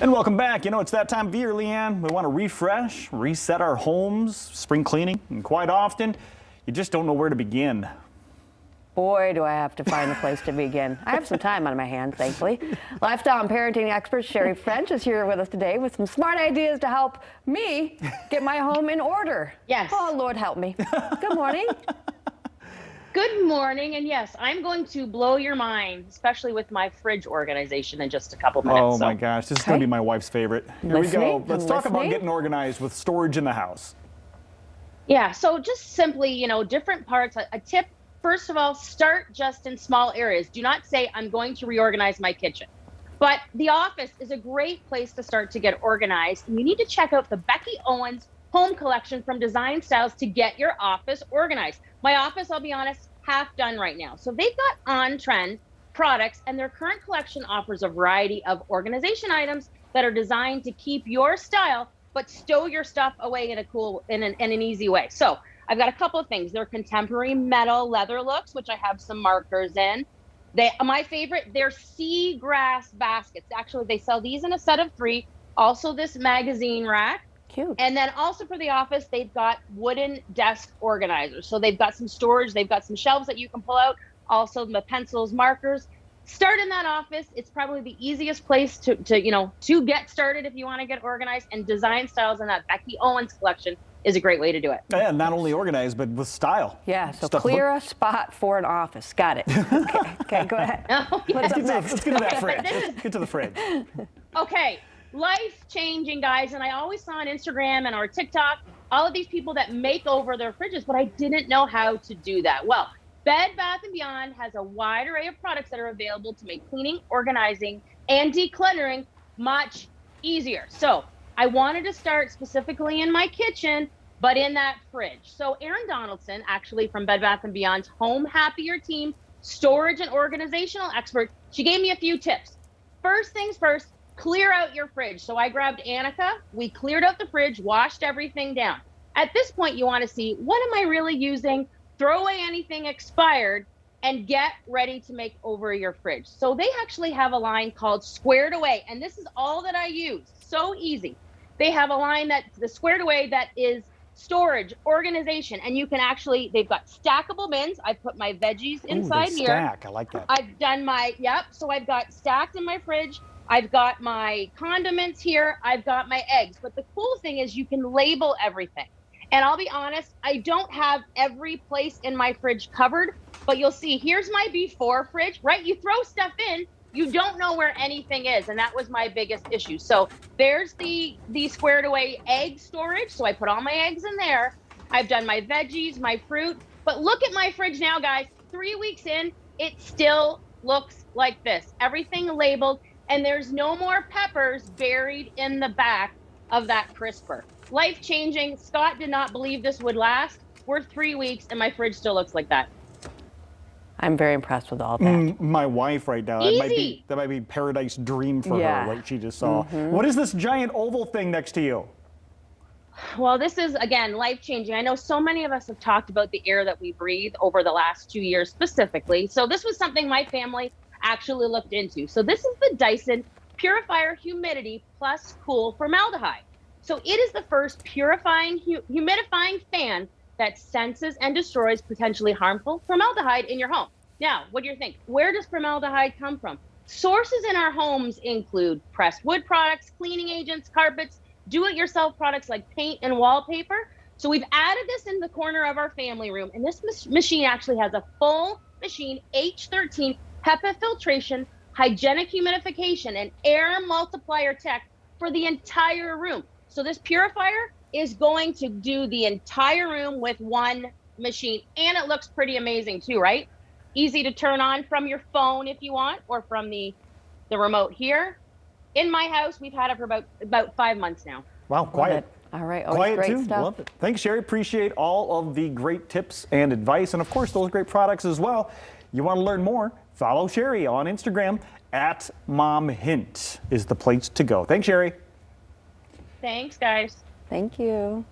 And welcome back. You know, it's that time of year, Leanne. We want to refresh, reset our homes, spring cleaning, and quite often, you just don't know where to begin. Boy, do I have to find a place to begin. I have some time on my hands, thankfully. Lifestyle and parenting expert Sherri French is here with us today with some smart ideas to help me get my home in order. Yes. Oh, Lord help me. Good morning. Good morning, and yes, I'm going to blow your mind, especially with my fridge organization in just a couple minutes. Oh my gosh, this is going to be my wife's favorite. Here we go. Let's talk about getting organized with storage in the house. Yeah, so just simply, different parts. A tip, first of all, start just in small areas. Do not say, I'm going to reorganize my kitchen. But the office is a great place to start to get organized. And you need to check out the Becky Owens home collection from Design Styles to get your office organized. My office, I'll be honest, half done right now. So they've got on-trend products, and their current collection offers a variety of organization items that are designed to keep your style, but stow your stuff away in an easy way. So I've got a couple of things. They're contemporary metal leather looks, which I have some markers in. My favorite, they're seagrass baskets. Actually, they sell these in a set of 3. Also this magazine rack. Cute. And then also for the office, they've got wooden desk organizers. So they've got some storage, they've got some shelves that you can pull out, also the pencils, markers. Start in that office. It's probably the easiest place to get started if you want to get organized. And Design Styles and that Becky Owens collection is a great way to do it. And not only organized, but with style. Yeah, so clear a spot for an office. Got it. Okay, go ahead. Oh, yes. Let's get to that fridge. Let's get to the fridge. Okay. Life-changing, guys, and I always saw on Instagram and our TikTok all of these people that make over their fridges, but I didn't know how to do that. Well, Bed Bath & Beyond has a wide array of products that are available to make cleaning, organizing, and decluttering much easier. So I wanted to start specifically in my kitchen, but in that fridge. So Erin Donaldson, actually from Bed Bath & Beyond's Home Happier team, storage and organizational expert, she gave me a few tips. First things first, clear out your fridge. So I grabbed Annika, we cleared out the fridge, washed everything down. At this point, you want to see, what am I really using? Throw away anything expired and get ready to make over your fridge. So they actually have a line called Squared Away, and this is all that I use. So easy. They have a line the Squared Away that is storage, organization, and you can actually, they've got stackable bins. I put my veggies inside here. Stack, I like that. I've done so I've got stacked in my fridge. I've got my condiments here. I've got my eggs. But the cool thing is you can label everything. And I'll be honest, I don't have every place in my fridge covered, but you'll see, here's my before fridge, right? You throw stuff in, you don't know where anything is. And that was my biggest issue. So there's the Squared Away egg storage. So I put all my eggs in there. I've done my veggies, my fruit. But look at my fridge now, guys. 3 weeks in, it still looks like this. Everything labeled. And there's no more peppers buried in the back of that crisper. Life-changing. Scott did not believe this would last. We're 3 weeks and my fridge still looks like that. I'm very impressed with all that. My wife right now, that might be paradise dream for her, what she just saw. What is this giant oval thing next to you? Well, this is, again, life-changing. I know so many of us have talked about the air that we breathe over the last 2 years specifically. So this was something my family actually looked into. So this is the Dyson Purifier Humidity Plus Cool Formaldehyde. So it is the first purifying, humidifying fan that senses and destroys potentially harmful formaldehyde in your home. Now, what do you think? Where does formaldehyde come from? Sources in our homes include pressed wood products, cleaning agents, carpets, do-it-yourself products like paint and wallpaper. So we've added this in the corner of our family room, and this machine actually has a full machine H13 HEPA filtration, hygienic humidification, and air multiplier tech for the entire room. So this purifier is going to do the entire room with one machine, and it looks pretty amazing too, right? Easy to turn on from your phone if you want, or from the remote here. In my house, we've had it for about 5 months now. Wow, quiet. All right, Quiet great too. stuff. Love it. Thanks, Sherri. Appreciate all of the great tips and advice, and of course those great products as well. You want to learn more? Follow Sherri on Instagram @MomHint is the place to go. Thanks, Sherri. Thanks, guys. Thank you.